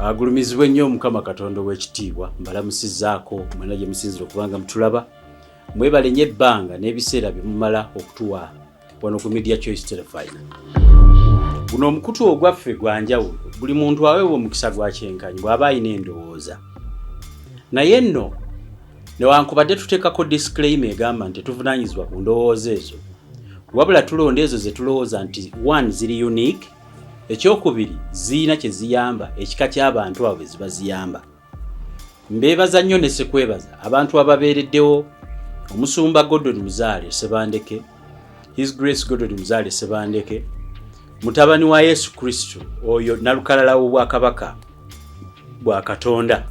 Agulumizibwe nnyo Mukama Katonda w'ekitiibwa mbalamusizzaako mwena gye musinzira okubanga mutulaba mwebale nnyo ebbanga n'ebiseera bye mumala okutuwa wano ku Media Choice Telefine. Guno omukutu ogwaffe gwa njawulo, buli muntu aweebwa omukisa gwa kyenkanyi bw'aba alina endowooza. Naye nno newankubadde tuteekako disclaimer egamba nti tetuvunaanyizibwa ku ndowooza ezo, wabula tulonda ezo ze tulowooza nti one ziri unique, ekyokubiri ziyina kye ziyamba ekika ky'abantu abo bwe ziba ziyamba. Mbeebaza nnyo ne sekwebaza abantu ababeereddewo Omusumba Gordon Muzaale Sebandeke, His Grace Gordon Muzaale Sebandeke, mutabani wa Yesu Kristo oyo nalukalala w'Obwakabaka bwa Katonda.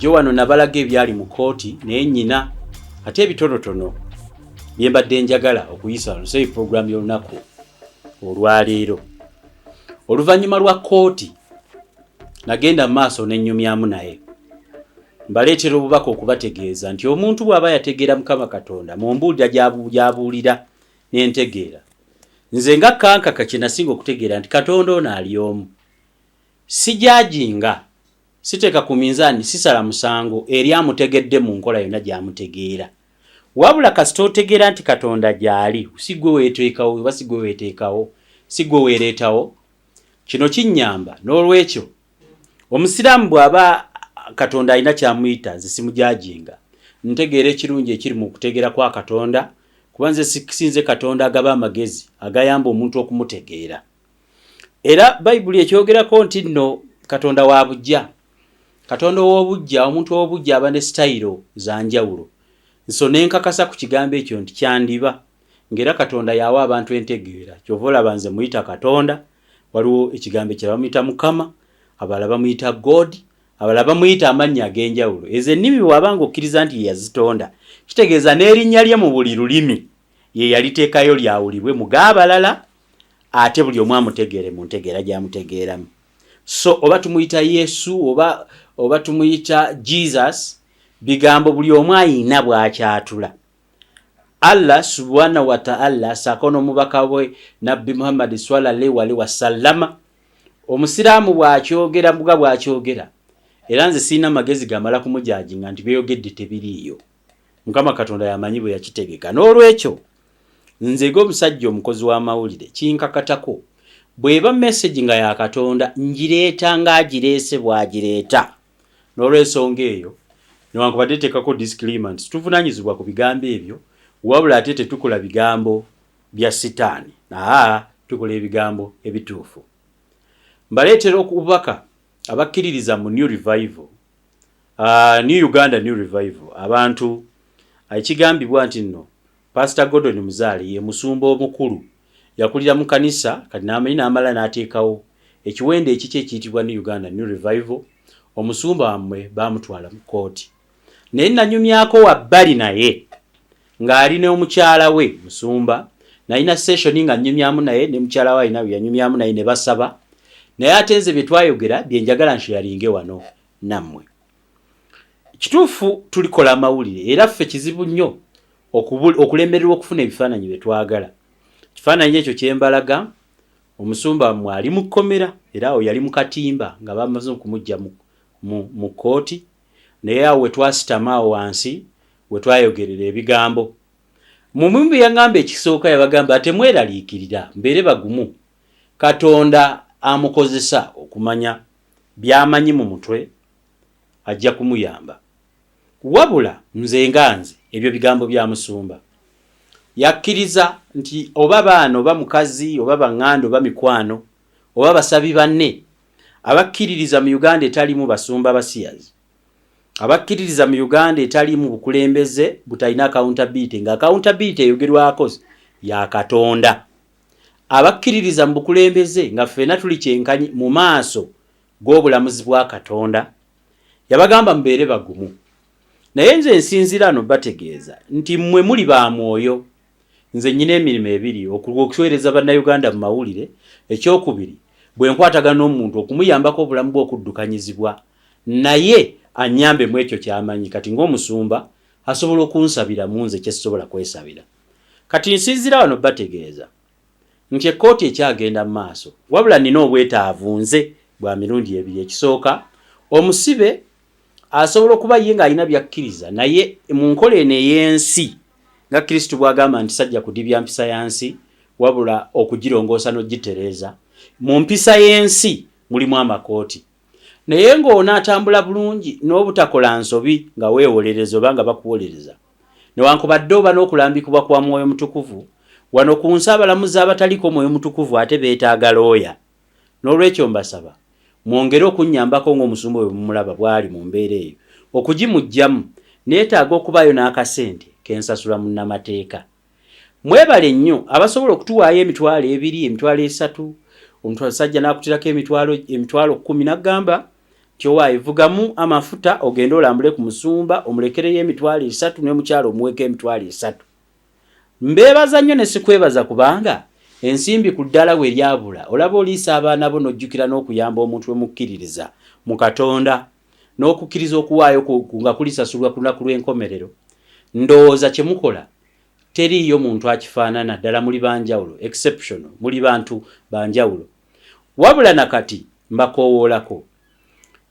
Jo wano nabalaga ebyali mu kooti naye nnyina ate ebitonotono bye mbadde njagala okuyisa oluseyi program y'olunaku olwaleero. Oluvannyuma lwa kooti nagenda maaso n'ennyumyamu naye. Mbaleetera obubaka okubategeeza nti omuntu bw'aba yategeera Mukama Katonda mu mbuulira gy'abuulira n'entegeera. Nze nga kankaka kye nasinga okutegeera nti Katonda ono ali omu. Sijajinga, siteeka ku minzaani, sisala musango eri amutegedde mu nkola yonna gy'amutegeera. Wabula kasita otegeera nti Katonda gy'ali, si gwe weeteekawo oba si gwe weeteekawo, si gwe weereetawo, kino kinnyamba. N'olwekyo omusiraamu bw'aba Katonda alina ky'amuyita, nze simujajinga. Ntegeera ekirungi ekiri mu kutegeera kwa Katonda, kuba nze sinze Katonda agaba amagezi agayamba omuntu okumutegeera. Era Bayibuli ekyogerako nti nno Katonda wa bujja. Katonda w'obujja, omuntu w'obujja aba ne sitayiro za njawulo. Nso nenkakasa ku kigambo ekyo nti kyandiba, ng'era Katonda yawa abantu entegeera. Kyova olaba nze muyita Katonda, waliwo ekigambo kye bamuyita Mukama, abalala bamuyita God, abalala bamuyita amannya ag'enjawulo. Ezo ennimi bw'abanga okkiriza nti ye yazitonda, kitegeeza n'erinnya lye mu buli lulimi ye yaliteekayo lyawulibwe mu g'abalala, ate buli omu amutegeere mu ntegeera gy'amutegeeramu. So oba tumuyita Yesu oba tumuyita Jesus, bigambo buli omu ayina bw'akyatula. Allah subhanahu wa ta'ala sako n'omubaka we Nabbi Muhammad sallallahu alaihi wasallam, omusiraamu bw'akyogera buga bw'akyogera, era nze sirina magezi gamala kumujajinga nti byeyogedde tebiriiyo. Mukama Katonda yamanyi bwe yakitegeka. N'olwekyo nze ng'omusajja omukozi w'amawulire kinkakatako, bw'eba message nga ya Katonda ngireeta ng'agireese bw'agireeta. N'olw'ensonga eyo newankubadde teekako disclaimer nti tuvunaanyizibwa ku bigambo ebyo, wabula ate tetukola bigambo bya sitaani, tukola ebigambo ebituufu. Mbaleetera okubaka abakkiririza mu New Revival, New Uganda New Revival, abantu ekigambibwa nti nno Pastor Gordon Muzaale ye musumba omukulu, yakulira mu kanisa kati n'amanyi n'amala n'ateekawo ekiwende ekiki ekiyitibwa New Uganda New Revival. Omusumba wammwe baamutwala mu kooti, naye nanyumyako wabbali naye ng'ali n'omukyala we musumba, nalina session nga nnyumyamu naye ne mukyala we alina yanyumyamu naye ne basaba, naye ate nze bye twayogera bye njagala nsheyalinge wano nammwe. Kituufu tulikola amawulire era ffe kizibu nnyo okulemererwa okufuna ebifaananyi bye twagala. Kifaananyi ekyo kyembalaga, omusumba mmwe ali mu kkomera era awo yali mu katimba nga bamaze okumujja mu kooti, naye awo we twasitama awo wansi we twayogerera ebigambo. Mu mumbi yaŋŋamba ekisooka yabagamba ate mweraliikirira mbeere bagumu, Katonda amukozesa okumanya by'amanyi mu mutwe ajja kumuyamba. Wabula nze ebyo bigambo bya musumba yakkiriza nti oba baana oba mukazi oba baŋŋanda oba mikwano oba basabi banne abakkiririza mu Uganda etalimu basumba basiyazi, abakkiririza mu Uganda etalimu bukulembeze butalina accountability, nga accountability eyogerwako ya Katonda, abakkiririza mu bukulembeze nga ffenna tuli kyenkanyi mu maaso g'obulamuzi bwa Katonda, yabagamba mbeere bagumu. Naye nze nsinzira no bategeeza nti mmwe muli ba mwoyo. Nze nnyina emirimu ebiri, okuweereza bannayuganda mu mawulire, ekyokubiri bwe nkwatagana n'omuntu okumuyambako obulamu bw'okuddukanyizibwa, naye anyambe mu ekyo ky'amanyi. Kati ng'omusumba asobola okunsabira mu nze kye sisobola kwesabira. Kati nsinzira wano bategeeza nti ekkooti ekyagenda mu maaso, wabula nina obwetaavu nze bwa mirundi ebiri. Ekisooka, omusibe asobola okuba ye ng'alina byakkiriza naye mu nkola eno ey'ensi nga Kristo bw'agamba nti sajja kudibya mpisa ya nsi wabula okugirongoosa n'ogitereeza. Mu mpisa y'ensi mulimu amakooti, naye ng'onaatambula bulungi n'obutakola nsobi nga weewolereza oba nga bakuwolereza newankubadde oba n'okulambikibwa kwa Mwoyo Mutukuvu, wano ku nsi abalamuzi abataliko Mwoyo Mutukuvu ate beetaaga looya. N'olwekyo mbasaba mwongere okunnyambako ng'omusumba bwe mumulaba bw'ali mu mbeera eyo okugimugyamu. Neetaaga okubaayo n'akasente kensasula munnamateeka. Mwebale nnyo abasobola okutuwaayo emitwalo 2, emitwalo 3, omusajja n'akutirako emitwalo 10 n'agamba kyowaayo vugamu amafuta ogende olambule ku musumba omulekereyo emitwalo 3 n'omukyalo omuweka emitwalo 3. Mbeebaza nnyo ne sikwebaza kubanga ensimbi ku ddala we lyabula olaba oliisa abaana bo n'ojjukira n'okuyamba omuntu we mukkiririza mu Katonda n'okukkiriza okuwaayo nga kulisasulwa ku lunaku lw'enkomerero. Ndowooza kye mukola teriiyo muntu akifaanana, ddala muli banjawulo, exceptional, muli bantu banjawulo. Wabula nakati mbakoowoolako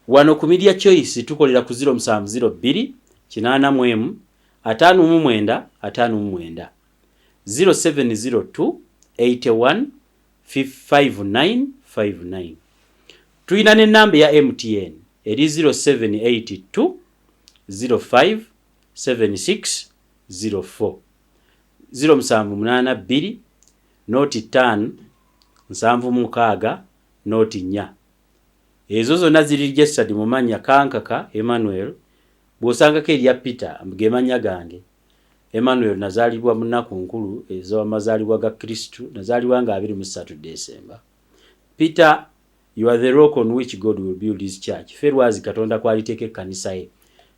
wano ku Media Choice tukolera ku 0702 845 59 0702 81 5959. Tuyina n'ennamba ya MTN eri 0782 05 7604 0782 noti 5 76 noti 4. Ezo zonna ziri registered mu mannya Kankaka Emmanuel. Bw'osangako erya Peter ge mannya gange. Emmanuel nazaalibwa mu nnaku nkulu ez'amazaalibwa ga Kristo, nazaalibwa nga 23 December. Peter, you are the rock on which God will build his church. Ferwazi Katonda kwaliteeka ekkanisa ye.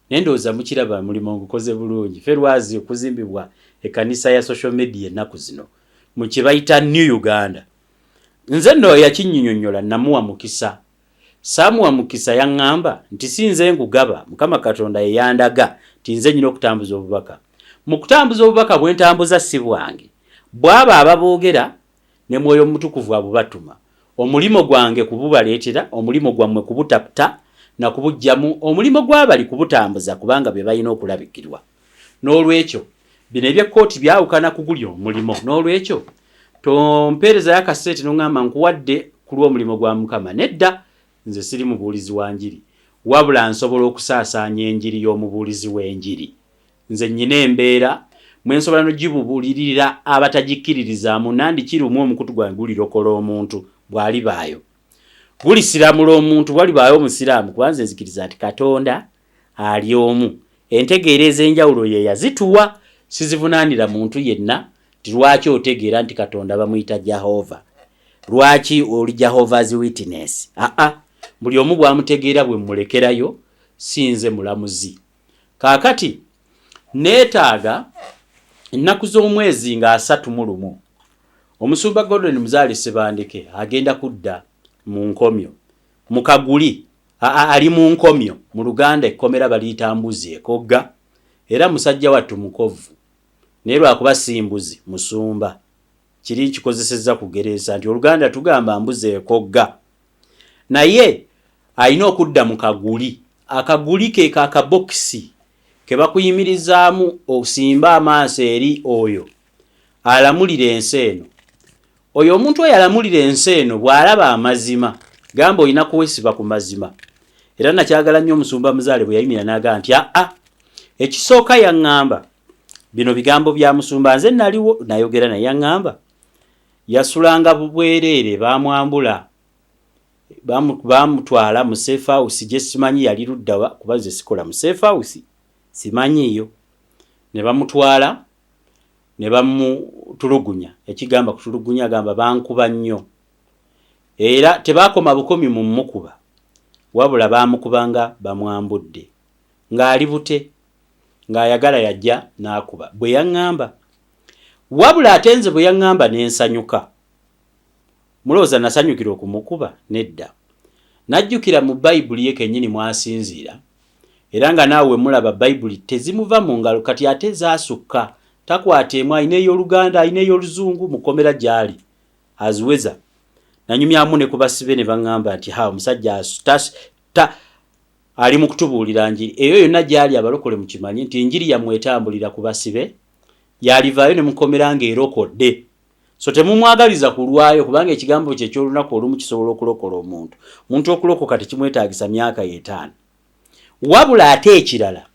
Nendooza mukiraba mulimo ngukoze bulungi. Ferwazi okuzimbibwa ekkanisa ya social media ennaku zino mu kye bayita New Uganda. Nze nno yakinnyonnyola namuwa mukisa. Samuwa mukisa yaŋŋamba nti sinze ngugaba, Mukama Katonda ye yandaga nti nze nnyina okutambuza obubaka. Mu kutambuza obubaka bwe ntambuza si bwange, bw'aba ababoogera ne Mwoyo Mutukuvu abubatuma. Omulimo gwange kububaleetera, omulimo gwammwe kubutaputa na kubujjamu, omulimo gw'abali kubutambuza kubanga be balina okulabikirwa. N'olwekyo bino ebyekkooti byawukana ku guli omulimo. N'olwekyo tompeereza y'akaseeti n'oŋŋamba nkuwadde ku lw'omulimo gwa Mukama. Nedda, nze siri mubuulizi wa njiri, wabula nsobola okusaasaanya enjiri y'omubuulizi w'enjiri. Nze nnyina embeera mwe nsobola n'ogibuulirira abatagikkiririzaamu. Nandi kirumu omukutu gwange gulirokola omuntu bw'alibaayo, gulisiramula omuntu bw'alibaayo omusiraamu, kubanze nzikiriza nti Katonda ali omu. Entegeera ez'enjawulo ye yazituwa, sizivunaanira muntu yenna nti lwaki otegeera nti Katonda bamuyita Jehova, lwaki oli Jehovah's Witness. Buli omu bwamutegeera bwe mulekerayo, sinze mulamuzi. Kaakati neetaaga ennaku z'omwezi nga 31 omusumba Gordon Muzaale Sebandeke agenda kudda mu nkomyo mu Kaguli. Ali mu nkomyo mu Luganda ekkomera baliyita mbuzi ekogga, era musajja wattu mukovu naye lwakuba si mbuzi musumba kiri kikozesezza kugereesa nti Oluganda tugamba mbuzi ekogga, naye alina okudda mu Kaguli. Akaguli ke kakabokisi ke bakuyimirizaamu osimba amaaso eri oyo alamulira ensi eno. Oyo omuntu oyo alamulira ensi eno bw'alaba amazima gamba olina kuwesiba ku mazima. Era nakyagala nnyo omusumba Muzaale bwe yayimira n'agamba nti ekisooka yaŋŋamba bino bigambo bya musumba, nze naliwo nayogera naye yaŋŋamba yasulanga bubwereere, baamwambula bamutwala mu safe house gye simanyi yali luddawa kuba nze sikola mu safe house simanyiiyo. Ne bamutwala ne bamutulugunya. Ekigamba kutulugunya agamba bankuba nnyo, era tebaakoma bukomi mu mukuba wabula baamukubanga bamwambudde ng'ali bute ng'ayagala yajja n'akuba bwe yaŋŋamba. Wabula ate nze bwe yaŋŋamba n'ensanyuka. Mulowooza nasanyukira okumukuba? Nedda. Najjukira mu Bayibuli ye kennyini mwasinziira, era nga naawe mulaba Bayibuli tezimuva mu ngalo kati ate zaasukka. Takwata emu, ayina ey'Oluganda, ayina ey'Oluzungu, mukomera gy'ali aziweza. nanyumyamu ne kubasibe ne baŋŋamba nti omusajja ali mu kutubuulira njiri eyo yonna gyali abalokole mukimanyi nti njiri yammwe etambulira ku basibe yalivaayo ne mukomera ng'erokodde so temumwagaliza kulwayo kubanga ekigambo kye ky'olunaku olumu kisobola okulokola omuntu okulokoka tekimwetaagisa myaka 5 wabula ate ekirala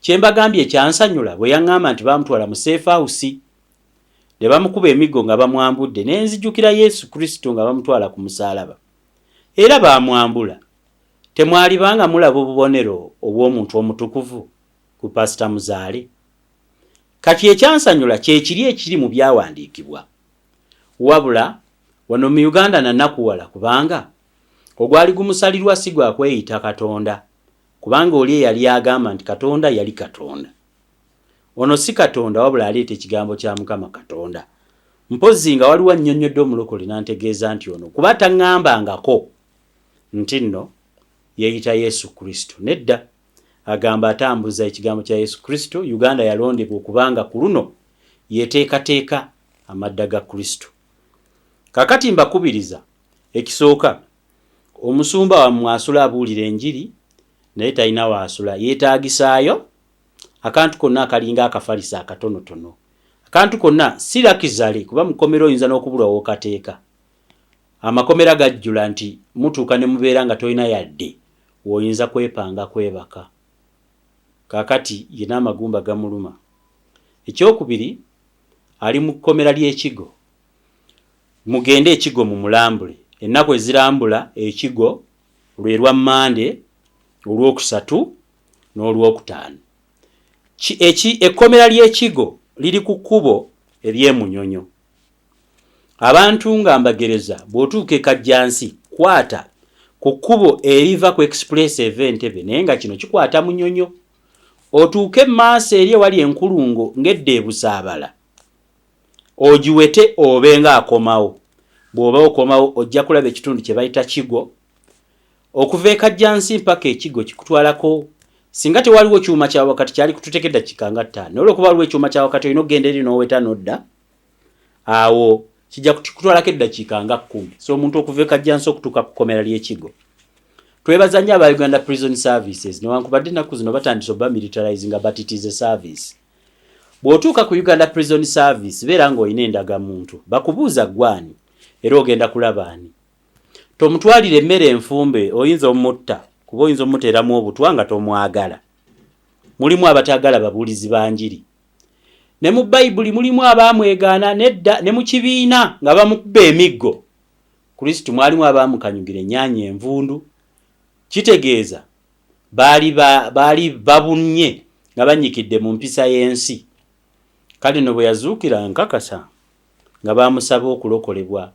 kye mbagambye ekyansanyula bwe yaŋŋamba nti bamutwala mu safe house ne bamukuba emiggo nga bamwambudde ne nzijukira Yesu Kristo nga bamutwala ku musaalaba era bamwambula temwalibanga mulaba obubonero obw'omuntu omutukuvu ku Pastor Muzaale kati ekyansanyula kyekiri ekiri mu byawandiikibwa wabula wano mu Uganda nanakuwala kubanga ogwali gumusalirwa si gwa kweyita Katonda kubanga oli yali agamba nti Katonda yali Katonda ono si Katonda wabula aleeta ekigambo kya Mukama Katonda mpozi nga waliwo annyonnyodde omulokole n'antegeeza nti ono kuba taŋŋambangako nti nno yeeyita Yesu Kristo nedda agamba atambuza ekigambo kya Yesu Kristo Uganda yalondebwa okubanga ku luno yeteekateeka amadda ga Kristo kakati mbakubiriza ekisooka omusumba wammwe asula abuulira enjiri naye talina waasula yeetaagisaayo akantu konna akalinga akafalisa akatonotono akantu konna sirakizale kuba mukomero oyinza n'okubulwa wookateeka amakomera gajjula nti mutuuka ne mubeera nga tolina yadde woyinza kwepanga kwebaka kakati yina amagumba gamuluma ekyokubiri ali mu kkomera ly'ekigo mugende ekigo mu mulambule ennaku ezirambula ekigo lwe lwa Mande olwokusatu n'olwokutaano ekkomera ly'ekigo liri ku kkubo ery'Emunyonyo abantu nga mbagereza bw'otuuka Kajjansi kwata ku kkubo eriva ku express eva Entebbe naye nga kino kikwata Munyonyo otuuke maaso eri ewali enkulungo ng'edda ebusaabala ogiwete obenga akomawo bw'oba okomawo ojja kulaba ekitundu kye bayita Kigo okuva e Kajjansi mpaka ekigo kikutwalako singa tewaliwo kyuma kya wakati kyali kututekedda kikanga 5 olwokuba waliwo ekyuma kya wakati olina okugenda eri n'oweta n'odda awo kijja kutwalako eddakiika nga 10 so omuntu okuva e Kajjansi okutuuka ku kkomera ly'ekigo twebaza nnyo aba Uganda Prison Services newankubadde ennaku zino batandise oba militarizing but it is a service bw'otuuka ku Uganda Prison Service beera ng'olina endagamuntu bakubuuza gwani era ogenda kulaba ani tomutwalire emmere enfumbe oyinza omutta kuba oyinza omuteeramu obutwa nga tomwagala mulimu abataagala babuulizi ba njiri ne mu Bayibuli mulimu abaamwegaana nedda ne mu kibiina nga bamukuba emiggo Kristo mwalimu abaamukanyugira ennyaanya envundu kitegeeza baali babunye nga banyikidde mu mpisa y'ensi kale no bwe yazuukira nkakasa nga baamusaba okulokolebwa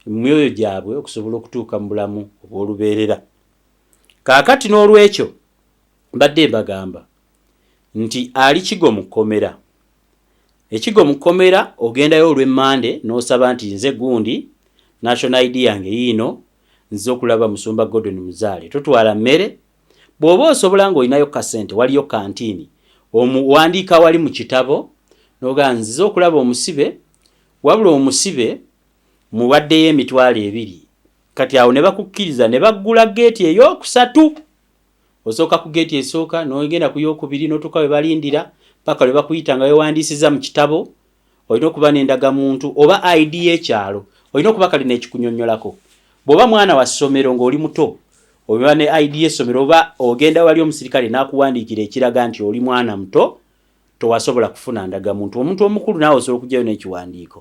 myoyo gyabwe okusobola okutuuka mu bulamu obw'olubeerera kaakati n'olwekyo mbadde mbagamba nti ali Kigo mu kkomera ekigo mu kkomera ogendayo olw'Emmande n'osaba nti nze gundi national ID yange yiino nze okulaba musumba Gordon Muzaale totwala mmere bw'oba osobola ng'olinayo kasente waliyo kantiini omuwandiika wali mu kitabo n'ogaa nzize okulaba omusibe wabula omusibe muwaddeyo emitwalo 2 kati awo ne bakukkiriza ne baggula geeti ey'okusatu osooka ku geeti esooka n'ogenda ku y'okubiri n'otuuka we balindira paka lwe bakuyita nga wewandiisiza mu kitabo olina okuba n'endagamuntu oba ID y'ekyalo olina okuba kali n'ekikunyonnyolako bw'oba mwana wa ssomero ng'oli muto oba ne ID y'essomero oba ogenda wali omusirikale n'akuwandiikira ekiraga nti oli mwana muto towasobola kufuna ndagamuntu omuntu omukulu naawe osobola okugyayo n'ekiwandiiko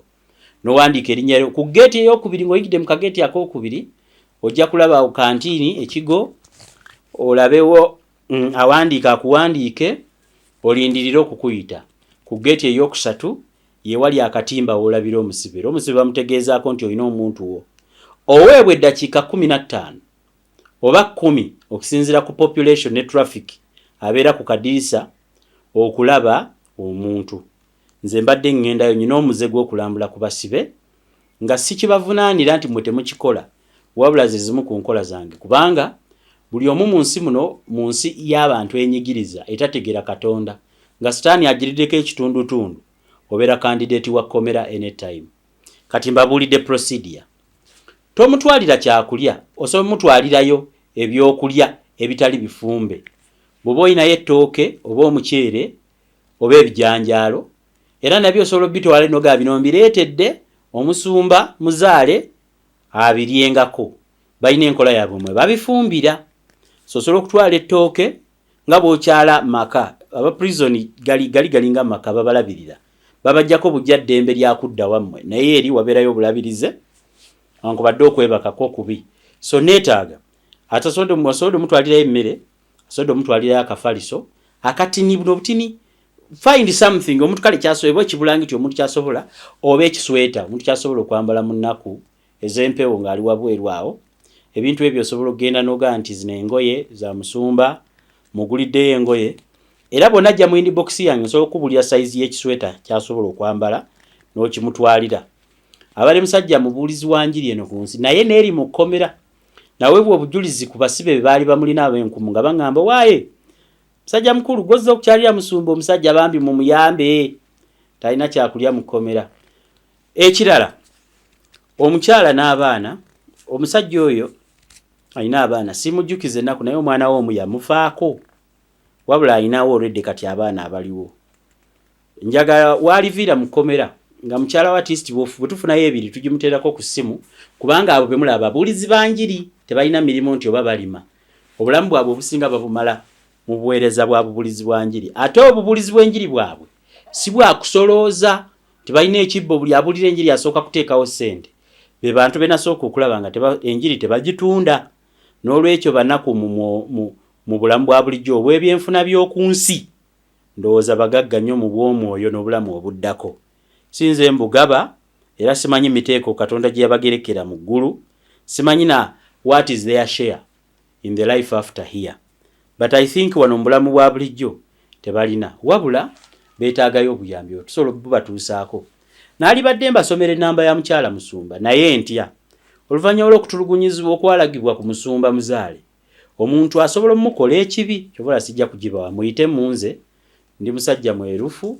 n'owandiika erinnya lyo ku geeti ey'okubiri ng'oyigidde mu kageeti ak'okubiri ojja kulaba kantiini ekigo olabewo awandiika akuwandiike olindirire okukuyita ku geeti ey'okusatu ye wali akatimba woolabira omusibe era omusibe bamutegeezaako nti olina omuntu wo oweebwa eddakiika 15 oba 10 okusinziira ku population ne traffic abeera ku kadirisa okulaba omuntu nze mbadde ngendayo nyina omuze gw'okulambula ku basibe nga si kibavunaanira nti mwe temukikola wabula ze zimu ku nkola zange kubanga buli omu mu nsi muno mu nsi y'abantu enyigiriza etategeera Katonda nga sitaani agiriddeko tomutwalira kyakulya osobola mutwalirayo ebyokulya ebitali bifumbe bw'oba olinayo ettooke oba omuceere oba ebijanjaalo era nabyo osobola bitwala noga bino mbireetedde omusumba muzaale abiryengako balina enkola yaabwe mwe babifumbira so osobola okutwala ettooke nga bw'okyala maka aba prison galinga maka babalabirira babajjako bujja ddembe lya kudda wammwe naye eri wabeerayo obulabirize ankubadde okwebakako kubi so neetaaga ate osobola omutwalirayo emmere osobola omutwalirayo akafaliso akatini buno obutini find something omuntu kale kyasobola ekibulanga nti omuntu kyasobola oba ekisweta omuntu kyasobola okwambala mu nnaku ez'empewo ng'ali wabweru awo ebintu ebyo osobola okugenda n'oga nti zino engoye za musumba muguliddeyo engoye era bwonna ajja mu inbox yange osobola okubulira sayizi y'ekisweta kyasobola okwambala n'okimutwalira abali musajja mubuulizi wa njiri eno ku nsi naye n'eri mu kkomera naweebwa obujulizi ku basibe be baali bamulina ab'enkumu nga baŋŋamba waaye musajja mukulu gwozza okukyalira musumba omusajja bambi mumuyambe talina kyakulya mu kkomera ekirala omukyala n'abaana omusajja oyo alina abaana simujjukiza ennaku naye omwana we omu yamufaako wabula alinawo olwedde kati abaana abaliwo njagala waaliviira mu kkomera nga mukyala wa artist bwe tufunayo ebiri tugimuteerako ku ssimu kubanga abo bemulaba ababuulizi banjiri tebalina mirimu nti oba balima obulamu bwabwe obusinga babumala mu buweereza bwa bubuulizi bwa njiri ate obubuulizi bw'enjiri bwabwe si bwakusolooza tebalina ekibbo buli abuulira enjiri asooka kuteekawo ssente be bantu benasooka okulaba nga enjiri tebagitunda n'olwekyo banaku mu bulamu bwa bulijjo obw'ebyenfuna by'oku nsi ndowooza bagagga nnyo mu bw'omwoyo n'obulamu obuddako sinze mbugaba era simanyi miteeko Katonda gye yabagerekera mu ggulu simanyi na what is their share in the life after here but I think wano mu bulamu bwa bulijjo tebalina wabula beetaagayo obuyambi tusobola obubatuusaako n'alibadde mbasomera ennamba ya mukyala musumba naye ntya oluvannyuma lw'okutulugunyizibwa okwalagibwa ku musumba muzaale omuntu asobola omukola ekibi kyobola sijja kugibawa muyite munze ndi musajja mwerufu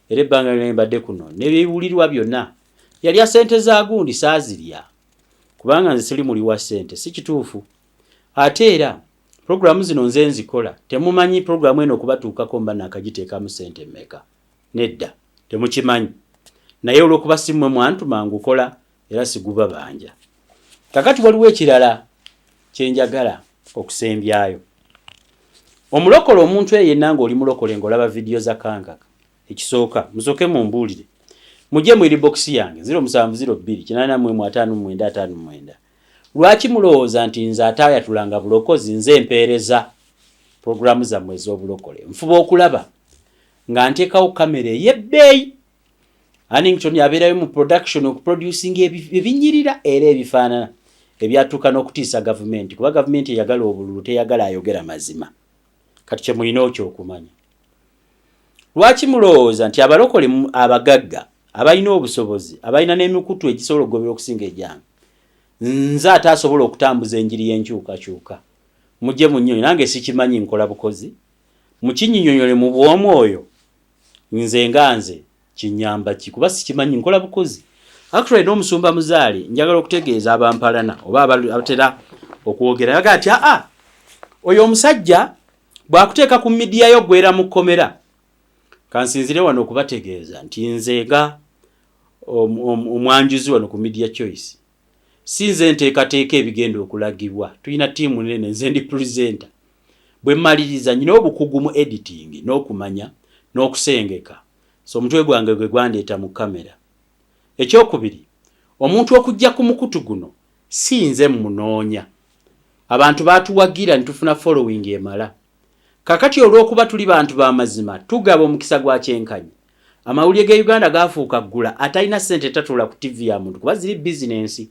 era ebbanga lyonna mbadde kuno n'ebiwulirwa byonna yalya ssente za gundi saazirya kubanga nze siri muli wa ssente si kituufu ate era programu zino nze nzikola temumanyi programu eno okubatuukako mba naakagiteekamu ssente mmeka nedda temukimanyi naye olw'okuba si mmwe mwantu mangukola era siguba banja kakati waliwo ekirala kyenjagala okusembyayo omulokole omuntu eyo yenna ng'oli mulokole ng'olaba vidiyo za kankaka ekisooka musooke mumbuulire mujje mu inbox yange 0702885959 lwaki mulowooza nti nze ataayatulanga bulokozi nze empeereza programu zammwe ez'obulokole nfuba okulaba nga nteekawo kamera ey'ebbeeyi Annington yabeerayo mu production okuproducing ebinyirira era ebifaanana ebyatuuka n'okutiisa gavumenti kuba gavumenti eyagala obululu teyagala ayogera mazima kati kye mulina okyokumanya lwaki mulowooza nti abalokole abagagga abalina obusobozi abalina n'emikutu egisobola okugobera okusinga egyange nze ate asobola okutambuza enjiri y'enkyukakyuka mujje mu nnyonyo nange sikimanyi nkola bukozi mukinyinyonyole mu bw'omwoyo nze nga nze kinyamba kikuba sikimanyi nkola bukozi actually n'omusumba muzaale njagala okutegeeza abampalana oba abatera okwogera yaga ati oyo omusajja bw'akuteeka ku midiya yo gwera mu kkomera kansinzire wano okubategeeza nti nze nga omwanjuzi wano ku media choice sinze nteekateeka ebigenda okulagibwa tulina ttiimu nene nze ndi presenter bwe mmaliriza nyina obukugu mu editing n'okumanya n'okusengeka so omutwe gwange gwe gwandeeta mu kamera ekyokubiri omuntu okujja ku mukutu guno sinze munoonya abantu baatuwagira ne tufuna following emala kakati olw'okuba tuli bantu b'amazima tugaba omukisa gwa kyenkanyi amawulire ge Uganda gaafuuka ggula atalina ssente tatula ku TV ya muntu kuba ziri bizinensi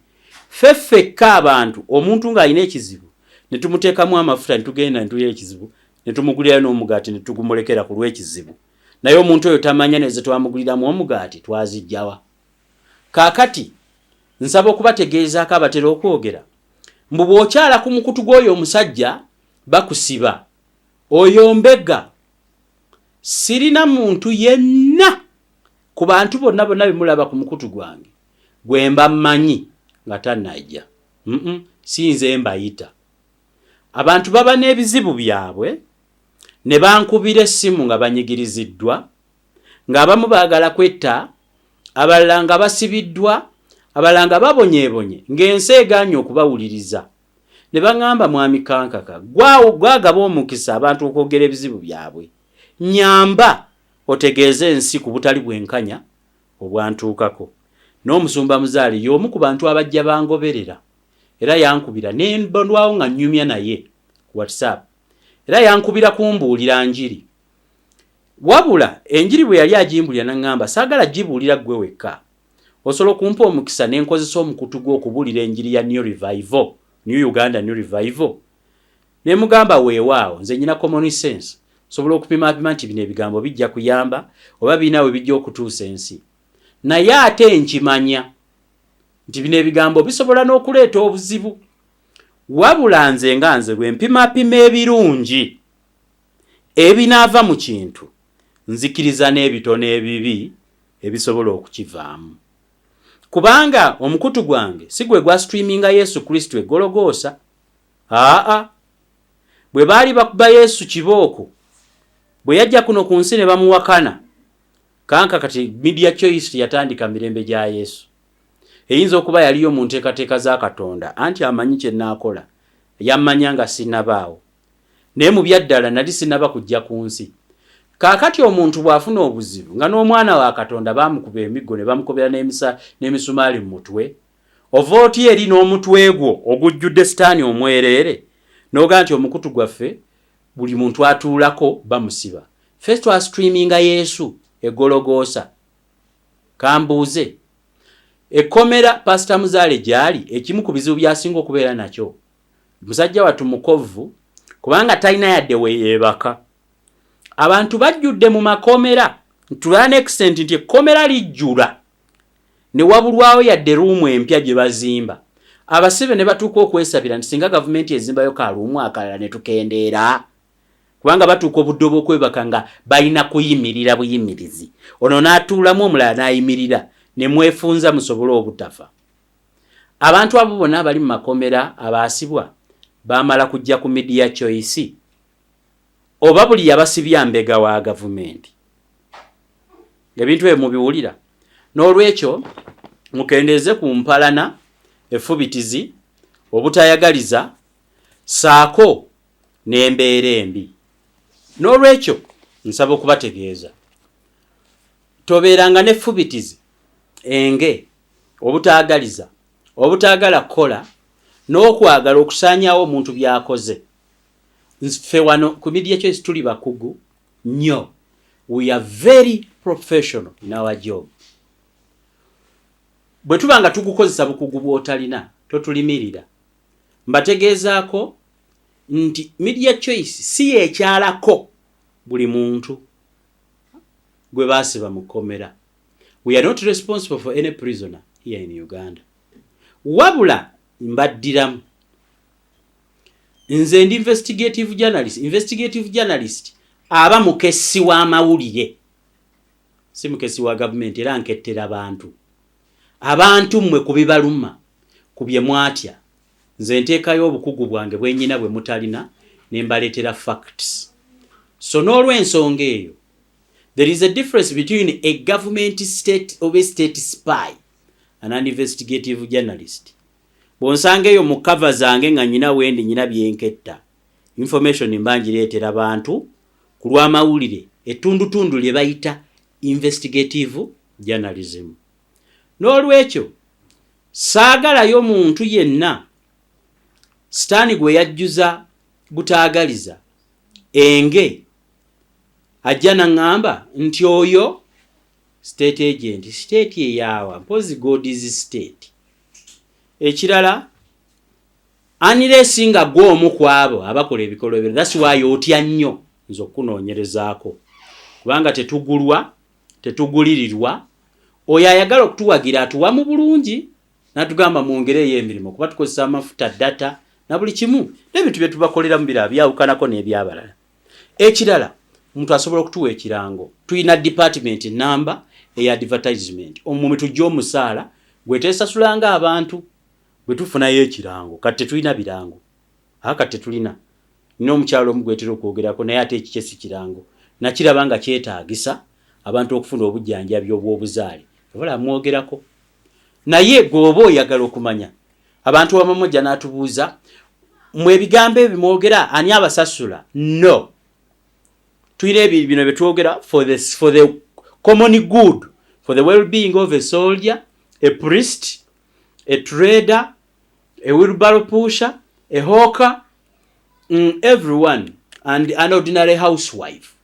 ffekka abantu omuntu ng'alina ekizibu ne tumuteekamu amafuta ne tugenda ne tulya ekizibu ne tumugulira n'omugaati ne tugumulekera ku lw'ekizibu naye omuntu oyo tamanya neze twamuguliramu omugaati twazijjawa kaakati nsaba okubategeezaako abatera okwogera mbu bw'okyala ku mukutu gw'oyo omusajja bakusiba oyo mbega sirina muntu yenna ku bantu bonna bemulaba ku mukutu gwange gwe mba mmanyi nga tannajja sinze mbayita. Abantu baba n'ebizibu byabwe ne bankubira essimu nga banyigiriziddwa, ng'abamu baagala kwetta, abalala nga basibiddwa, abalala nga babonyeebonye, ng'ensi egaanye okubawuliriza. Ne baŋŋamba mwami Kankaka, gwagaba omukisa abantu okwogera ebizibu byabwe. Nyamba otegeeze ensi ku butali bwenkanya obwantuukako. N'omusumba Muzaale y'omu ku bantu abajja bangoberera. Era yankubira ne mbonwawo nga nnyumya naye ku WhatsApp. Era yankubira kumbuulira njiri. Wabula enjiri bwe yali agimbulira n'aŋŋamba saagala gibuulira ggwe wekka. Osobola kumpa omukisa ne nkozesa omukutu gwo okubuulira enjiri ya New Revival, New Uganda New Revival. Ne mugamba weewaawo nze nyina common sense. Sobola okupima nti bino ebigambo bijja kuyamba oba binawe bijja okutuusa ensi. Naye ate nkimanya nti bino ebigambo bisobola n'okuleeta obuzibu. Wabula nze nga nze bwe mpimapima ebirungi ebinaava mu kintu, nzikiriza n'ebitono ebibi ebisobola okukivaamu. Kubanga omukutu gwange si gwe gwa streaminga Yesu Kristo egologoosa. Bwe baali bakuba Yesu kibooko, bwe yajja kuno ku nsi ne bamuwakana, Kankaka kati Media Choice yatandika mirembe gya Yesu. Eyinza okuba yaliyo mu nteekateeka za Katonda, anti amanyi kye naakola, yammanya nga sinnabaawo. Naye mu byaddala nali sinnaba kujja ku nsi. Kaakati omuntu bw'afuna obuzibu nga n'omwana wa Katonda baamukuba emiggo ne bamukobera n'emisumaali mu mutwe, ova oti eri n'omutwe gwo ogujjudde sitaani omwereere, n'oga nti omukutu gwaffe buli muntu atuulako bamusiba. Ffe twastreaminga Yesu egologoosa. Kambuuze, ekkomera Pastor Muzaale gy'ali ekimu ku bizibu byasinga okubeera nakyo, musajja wattu mukovu kubanga talina yadde weyeebaka. Abantu bajjudde mu makomera to an extent nti ekkomera lijjula ne wabulwawo yadde ruumu empya gye bazimba. Abasibe ne batuuka okwesabira nti singa gavumenti ezimbayo kaluumu akalala ne tukendeera, kubanga batuuka obudde obw'okwebaka nga balina kuyimirira buyimirizi. Ono n'atuulamu omulala n'ayimirira ne mwefunza musobole obutafa. Abantu abo bonna abali mu makomera abaasibwa baamala kujja ku Media Choice oba buli yabasibya mbega wa gavumenti. Ebintu ebyo mubiwulira. N'olwekyo mukendeeze ku mpalana, effubitizi, obutayagaliza, saako n'embeera embi. N'olwekyo nsaba okubategeeza, tobeeranga n'effubitizi, enge, obutaagaliza, obutaagala kukola, n'okwagala okusaanyaawo omuntu by'akoze. Ffe wano ku Media Choice tuli bakugu nnyo. We are very professional in our job. Bwe tuba nga tugukozesa bukugu bw'otalina, totulimirira. Mbategeezaako nti Media Choice si yekyalako buli muntu gwe baasiba mu kkomera. We are not responsible for any prisoner here in Uganda. Wabula mbaddiramu. Nze ndi investigative journalist. Investigative journalist aba mukesi wa mawulire. Si mukesi wa government era nkettera abantu. Abantu mmwe kubibaluma, kubye mwatya. Nze nteekayo obukugu bwange bwennyina bwe mutalina ne mbaleetera facts. So n'olw'ensonga eyo, there is a difference between a government state or a state spy and an investigative journalist. Bonsanga eyo mu cover zange nga nyina wendi nyina byenketta. Information mbanjireetera abantu ku lw'amawulire ettundutundu lye bayita investigative journalism. N'olwekyo saagalayo muntu yenna sitaani gwe yajjuza butaagaliza enge ajja n'aŋŋamba nti oyo state agent, state eyaawa mpozi God is state. Ekirala aniresinga gw'omu ku abo abakola ebikolwa ebyo. That's why otya nnyo nze okunoonyerezaako, kubanga tetugulwa, tetugulirirwa. Oyo ayagala okutuwagira atuwa mu bulungi n'atugamba mwongereyo emirimu kuba tukozesa amafuta, data na buli kimu n'ebintu bye tubakolera mu birala byawukanako n'ebyabalala. Ekirala omuntu asobola okutuwa ekirango. Tuyina department number eya advertisement. Omume tujja omusaala gwe teesasulanga abantu. bwe tufunayo ekirango kati tulina birango kati tulina n'omukyalo omugwetera okwogerako naye ate ekikye si kirango nakiraba nga kyetaagisa abantu okufuna obujjanjabi obw'obuzaale wabula mwogerako naye gwoba oyagala okumanya abantu wamamojja n'atubuuza mwe ebigambo ebyo mwogera ani abasasula no tulina bino bye twogera for the common good for the well-being of a soldier, a priest, a trader, a wheelbarrow pusher, a hawker, everyone, and an ordinary housewife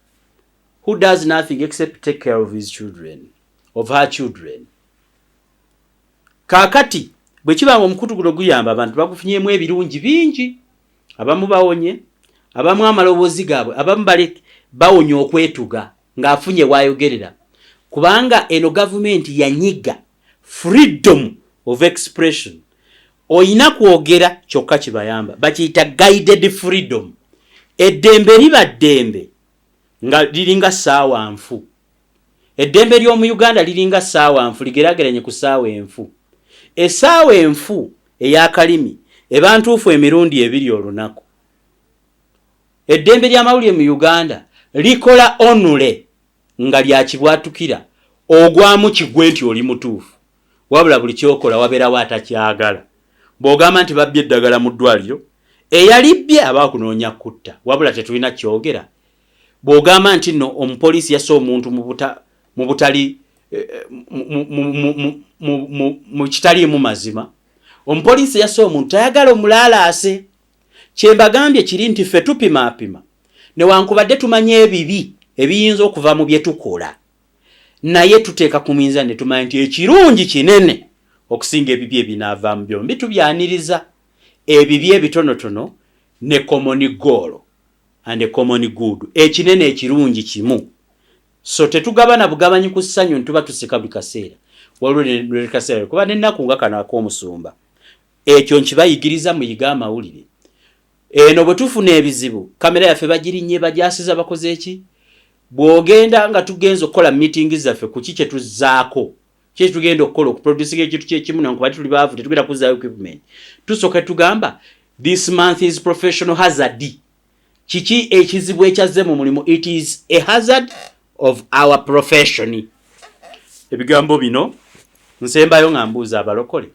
who does nothing except take care of his children, of her children. Kakati, bwe kiba omukutu guno guyamba abantu bagufunyemu ebirungi bingi, abamu bawonye, abamu amaloboozi gaabwe, abamu bawonye okwetuga ng'afunye waayogerera. Kubanga eno government yanyiga freedom of expression. Oyina kwogera kyokka kibayamba. Bakiyita guided freedom. Eddembe liba ddembe nga liringa ssaawa nfu. Eddembe ly'omu Uganda liringa ssaawa nfu ligerageranye ku ssaawa enfu. Essaawa enfu ey'akalimi eba ntuufu emirundi ebiri olunaku. Eddembe ly'amawulire mu Uganda likola onule nga lyakibwatukira ogwamu kigwe nti oli mutuufu wabula buli kyokola wabeerawo atakyagala bw'ogamba nti babbye eddagala mu ddwaliro eyalibbye aba kunoonya kutta wabula tetulina kyogera bw'ogamba nti nno omupoliisi yassa omuntu mu butali mu kitaliimu mazima omupoliisi yassa omuntu tayagala omulaalaase kyembagambye kiri nti ffe tupimaapima newankubadde tumanye ebibi ebiyinza okuva mu bye tukola naye tuteeka ku minzaani ne tumanya nti ekirungi kinene okusinga ebibi ebinaavaamu byombi tubyaniriza ebibi ebitonotono ne common goal and a common good ekinene ekirungi kimu so tetugabana bugabanyi ku ssanyu ntuba tuseka buli kaseera waliwo ne kaseera kuba n'ennaku nga kano ak'omusumba ekyo nkibayigiriza muyiga amawulire eno bwe tufuna ebizibu kamera yaffe bagirinnye bajasiza bakoze eki bw'ogenda nga tugenza okukola meeting zaffe ku ki kye tuzzaako kye tugenda okukola okuproducinga ekintu kyekimu newankubadde tuli baavu tetugenda kuzzaayo equipment tusooka tugamba this month is professional hazard kiki ekizibu ekyazze mu mulimu it is a hazard of our profession ebigambo bino nsembayo nga mbuuza abalokole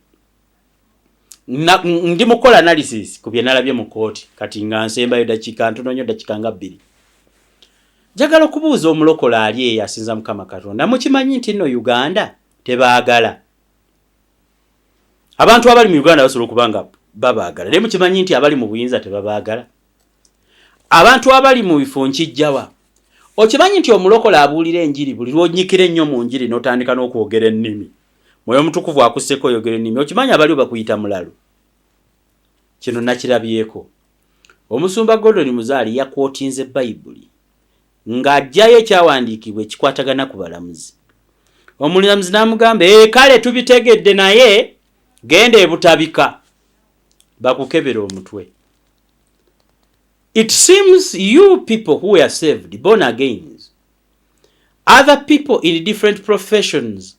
ndi mukola analysis ku bye nalabye mu kooti kati nga nsembayo dakiika ntono nnyo dakiika nga 2 njagala okubuuza omulokole ali eyo asinza Mukama Katonda mukimanyi nti nno Uganda tebaagala abantu abali mu Uganda basobola okubanga babaagala naye mukimanyi nti abali mu buyinza tebabaagala abantu abali mu bifo nkijjawa okimanyi nti omulokole abuulira enjiri buli lwonyikira ennyo mu njiri n'otandika n'okwogera ennimi Mwoyo Mutukuvu akusseko oyogera ennimi okimanyi abali bakuyita mulalo kino nakirabyeko omusumba Gordon Muzaali yakwotinze Bayibuli ng'ajjayo ekyawandiikibwa ekikwatagana ku balamuzi omulamuzi n'amugamba kale tubitegedde naye genda ebutabika bakukebera omutwe. It seems you people who are saved, born again, other people in different professions,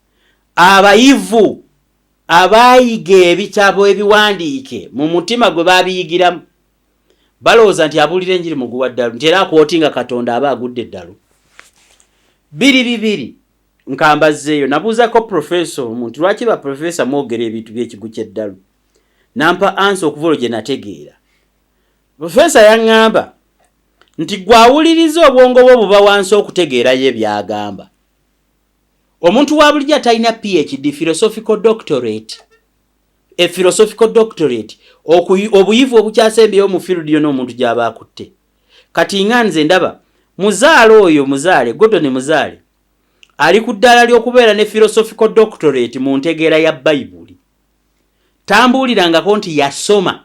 abayivu abayiga ebitabo ebiwandiike mu mutima gwe babiyigiramu balowooza nti abuulira enjiri muguwa ddalu nti era akwotinga Katonda aba agudde eddalu. 2 nkambazzeeyo nabuuzako professor omuntu lwaki ba professor mwogera ebintu by'ekigu ky'eddalu nampa ansa okuva gye nategeera. Professor yaŋŋamba nti gwawuliriza obwongo bwo buba wansi okutegeerayo ebyagamba. Omuntu wa bulijjo atalina PhD, philosophical doctorate, a philosophical doctorate, obuyivu obukyasembeyo mu field yo n'omuntu gy'aba akutte. Kati nga nze ndaba muzaale oyo muzaale Gordon Muzaale ali ku ddala ly'okubeera ne philosophical doctorate mu ntegeera ya Bayibuli. Tambuulirangako nti yasoma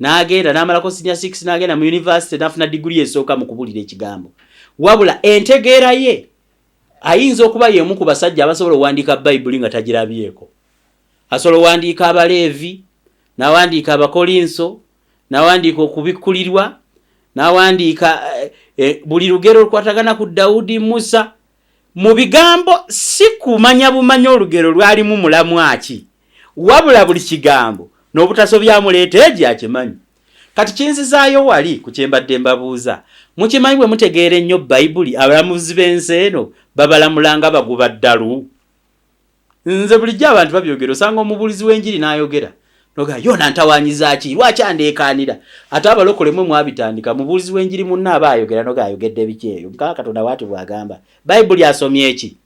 n'agenda n'amalako senior 6 n'agenda mu university n'afuna degree esooka mu kubuulira ekigambo. Wabula entegeera ye ayinza okuba yemu ku basajja abasobola okuwandiika Bayibuli nga tagirabyeko. Asobola okuwandiika Abaleevi, n'awandiika Abakolinso, n'awandiika okubikkulirwa, n'awandiika buli lugero olukwatagana ku Dawudi, Musa. Mu bigambo si kumanya bumanya olugero lwalimu mulamu aki, wabula buli kigambo n'obutasobyamuleeta egyo akimanyi. Kati kinzizaayo wali ku kye mbadde mbabuuza, mukimanyi bwe mutegeera ennyo Bayibuli abalamuzi b'ensi eno babalamulanga baguba ddalu. Nze bulijjo abantu babyogera osanga omubuulizi w'enjiri n'ayogera noga yona ntawanyiza ki lwaki andeekaanira ate abalokole mwe mwabitandika mubuulizi w'enjiri munna aba ayogera noga ayogedde biki eyo Mukama Katonda bw'ati bw'agamba. Bayibuli asomye eki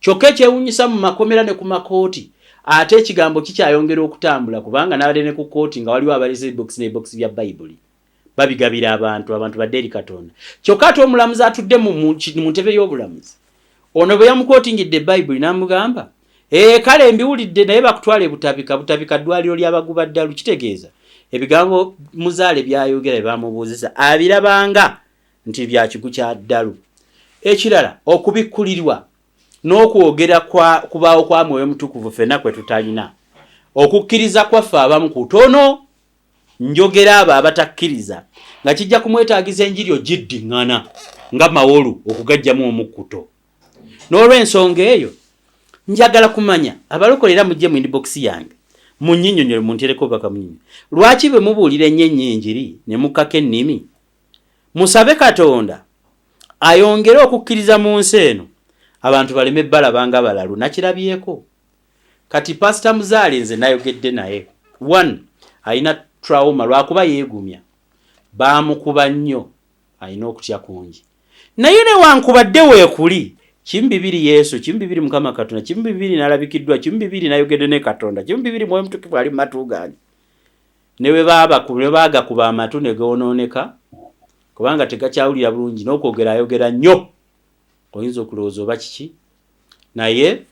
kyokka ekyewuunyisa mu makomera ne ku makooti ate ekigambo kikyayongera okutambula kubanga n'abadde ne ku kooti nga waliwo abaleze box ne box bya Bayibuli babigabira abantu badde eri Katonda. Kyokka ate omulamuzi atudde mu ntebe y'obulamuzi ono bwe yamukootingidde Bayibuli n'amugamba kale mbiwulidde naye bakutwale butabika ddwaliro ly'abaguba ddalu. Kitegeeza ebigambo muzaale byayogera bamubuuzisa abirabanga nti bya kigu kya ddalu. Ekirala okubikkulirwa n'okwogera kubaawo kwa Mwoyo Mutukuvu ffenna kwe tutalina. Okukkiriza kwaffe abamu kutono njogera abo abatakkiriza nga kijja kumwetaagiza enjiri ogiddiŋŋana nga mawolu okugajjamu omukkuto. N'olw'ensonga eyo njagala kumanya abalokolera mujje mu inbox yange munnyinnyonnyole muntereko bakamunyinya lwaki bwe mubuulira ennyo enjiri ne mukkako ennimi musabe Katonda ayongere okukkiriza mu nsi eno abantu baleme balabanga balalu. Nakirabyeko kati Pastor Muzaale nze nayogedde naye 1 alina trauma lwakuba yeegumya baamukuba nnyo alina okutya kungi naye ne wankubadde weekuli Kimbibiri Yesu, kimbibiri Mukama Katonda, kimbibiri nalabikiddwa, kimbibiri nayogedde ne Katonda, kimbibiri Mwoyo Mutukuvu ali matu gani. Newe baaga kuba amatu ne goonooneka kubanga tegakyawulira bulungi n'okwogera ayogera nnyo. Oyinza okulowooza oba kiki naye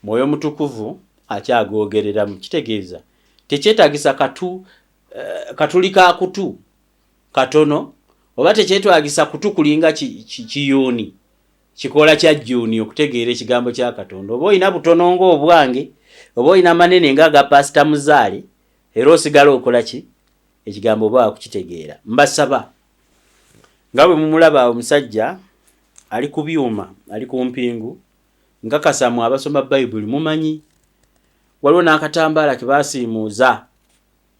Mwoyo Mutukuvu akyagoogerera mu kitegeeza tekyetaagisa katuli ka kutu katono oba tekyetwagisa kutu kulinga kiyuuni kikola kya jjuuni okutegeera ekigambo kya Katonda. Oba olina butono ng'obwange oba olina manene ng'aga Pastor Muzaale era osigala okola ki ekigambo oba wakukitegeera. Mbasaba nga bwe mumulaba omusajja ali ku byuma ali ku mpingu nkakasa mu abasoma Bayibuli mumanyi waliwo n'akatambaala ke baasiimuuza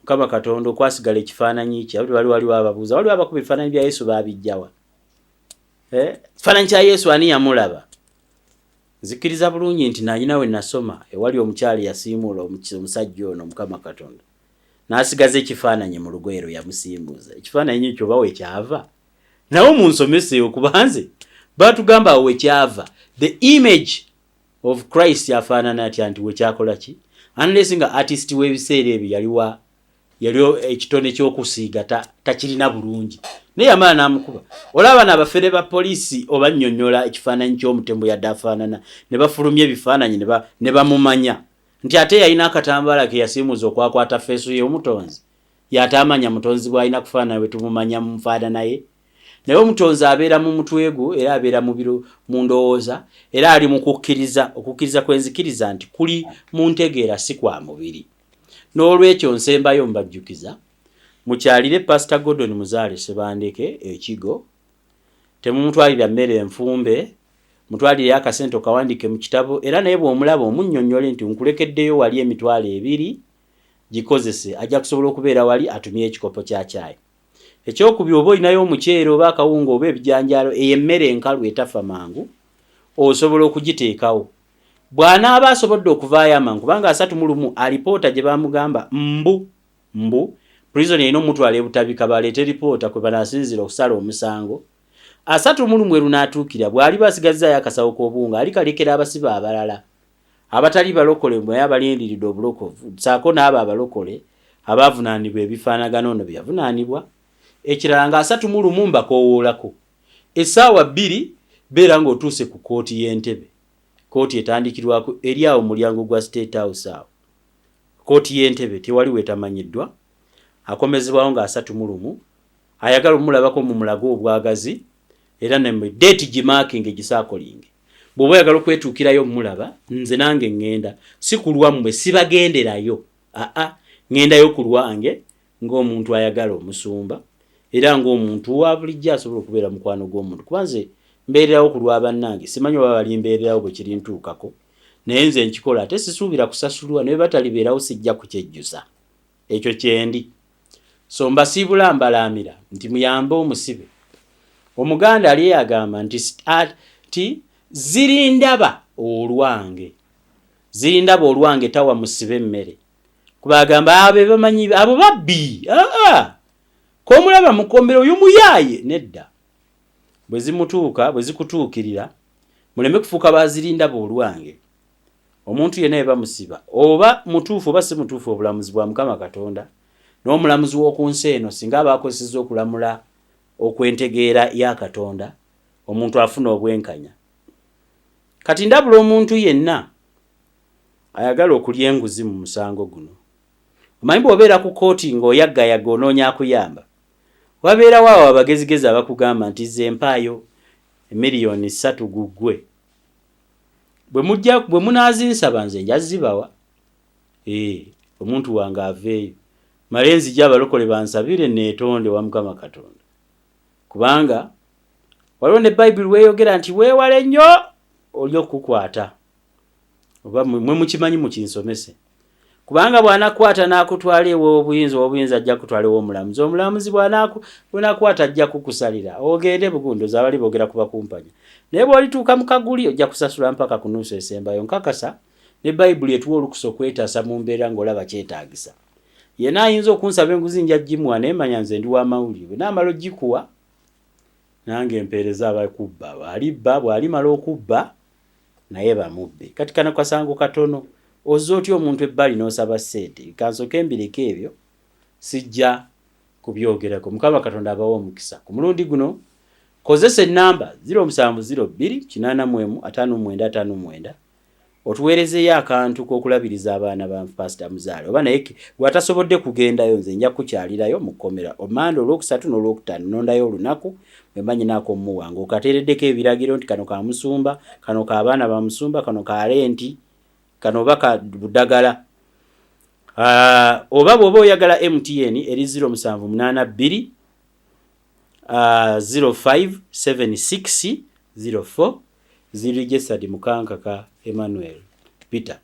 Mukama Katonda okwasigala ekifaananyi kye waliwo ababuuza waliwo abakuba ebifaananyi bya Yesu baabijjawa ekifaananyi kya Yesu ani yamulaba. Nzikiriza bulungi nti nanyina we nasoma ewali omukyali yasiimuula omusajja ono Mukama Katonda n'asigaza ekifaananyi mu lugwero yamusimbuuza ekifaananyi ekyo oba wekyava nawo munsomese okubanze batugamba wekyava the image of Christ yafaanana atya nti wekyakola ki unless nga artist w'ebiseera ebyo yaliwo ekitone ky'okusiiga takirina bulungi naye yamala n'amukuba. Olaba n'abafere ba poliisi oba nnyonnyola ekifaananyi ky'omutembo yadde afaanana ne bafulumya ebifaananyi ne bamumanya nti ate yalina akatambaala ke yasiimuza okwakwata feesu y'omutonzi yatamanya mutonzi bw'alina kufaanana bwe tumumanya mu nfaanana ye. Naye omutonzi abeera mu mutwe gwo era abeera mu ndowooza era ali mu okukkiriza kwenzikiriza nti kuli mu ntegeera si kwa mubiri. N'olwekyo nsembayo mbajjukiza mukyalire Pastor Gordon Muzaale Sebandeke ekigo temumutwalira mmere enfumbe mutwalire akasente okawandike mu kitabo era naye bw'omulaba omunnyonnyole nti nkulekeddeyo wali emitwalo 2 gikozese ajja kusobola okubeera wali atumye ekikopo kya caayi. Ekyokubiri oba olinayo omuceere oba akawunga oba ebijanjaalo ey'emmere enkalu etafa mangu osobola okugiteekawo. Bw'anaaba asobodde okuvaayo amangu kubanga 31 alipoota gye bamugamba mbu prison erina omutwala ebutabika baleete lipoota kwe banaasinzira okusala omusango 31 lunaatuukira bw'ali basigazzaayo akasawo k'obuwunga ali kalekera abasibe abalala abatali balokole naye abalindiridde obulokovu saako n'abo abalokole abaavunaanibwa ebifaanagano ono byavunaanibwa. Ekirala nga 31 mbakoowoolako essaawa 2 beera ng'otuuse ku kooti y'entebe. Kooti etandikirwako eri awo mulyango gwa State House awo. Kooti y'entebe tewali wetamanyiddwa akomezebwawo nga 31 ayagala omulabako mu mulago obwagazi era ne date gimaakinge gisaakolinge. Bw'oba oyagala okwetuukirayo mulaba nze nange ngenda si kulwammwe sibagenderayo ngendayo ku lwange ng'omuntu ayagala omusumba era ng'omuntu wa bulijjo asobola okubeera mukwano gw'omuntu kuba nze mbeererawo ku lwa bannange simanyi oba bali mbeererawo bwe kiri ntuukako nenze nkikola ate sisuubira kusasulwa ne batalibeerawo sijja kukyejjusa ekyo kyendi. So mbasiibula mbalamira nti muyambe omusibe. Omuganda ali yagamba nti zirindaba olwange. Zirindaba olwange tawa musibe emmere. Kubagamba abe bamanyi abo babbi. Ko mulaba mukombero oyo muyaye nedda. Bwe zimutuuka bwe zikutuukirira muleme kufuuka bazirindaba olwange. Omuntu yenna eba musiba oba mutuufu oba si mutuufu obulamuzi bwa Mukama Katonda n'omulamuzi w'oku nsi eno singa abakozesezza okulamula okwentegeera ya Katonda omuntu afuna obwenkanya. Kati ndabula omuntu yenna ayagala okulya enguzi mu musango guno. Omanyi bw'obeera ku kooti ng'oyaggayaga onoonya akuyamba. Wabeerawo awo abagezigezi abakugamba nti ze mpaayo miliyoni 3 guggwe. Bwe munaazinsaba nze njazibawa. Omuntu wange aveeyo. Male nzija abalokole bansabire neetonde wa Mukama Katonda. Kubanga waliwo ne Bayibuli weeyogera nti weewale nnyo oli okukwata. Oba mwe mukimanyi mukinsomese. Kubanga bw'anakwata n'akutwala obuyinza ajja kutwala omulamuzi. Omulamuzi bw'anakwata ajja kukusalira. Ogende bugundo zabali boogera kuba kumpanya. Naye bw'olituuka mu kaguli ojja kusasula mpaka ku nnusu esembayo. Nkakasa ne Bayibuli etuwa olukusa okwetaasa mu mbeera ng'olaba kyetaagisa. Yenna ayinza okunsaba enguzi nja gimuwa naye manya nze ndi wa mawulire. Naamala ogikuwa nange empeereza abakubba. Bw'alimala okubba naye bamubbe. Kati kano kasango katono. Ozza otya omuntu ebbali n'osaba ssente. Kansooke mbireko ebyo sijja kubyogerako. Mukama Katonda abawa omukisa. Ku mulundi guno kozesa ennamba 0708455959 otuweerezeeyo akantu k'okulabiriza abaana ba Pastor Muzaale. Oba naye bw'atasobodde kugendayo nze nja kukyalirayo mu kkomera Omanda olwokusatu n'olwokutaano nondayo olunaku bwe mba nyinaako mmuwanga okateereddeko ebiragiro nti kano ka musumba, kano ka baana ba musumba, kano ka lenti, kano baka budagala. Oba bw'oba oyagala MTN eri 0782 057604 zirigisadi Mukankaka Emmanuel Peter.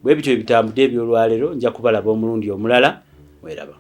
Bwe bityo ebitambudde eby'olwaleero nja kubalaba omulundi omulala. Weraba.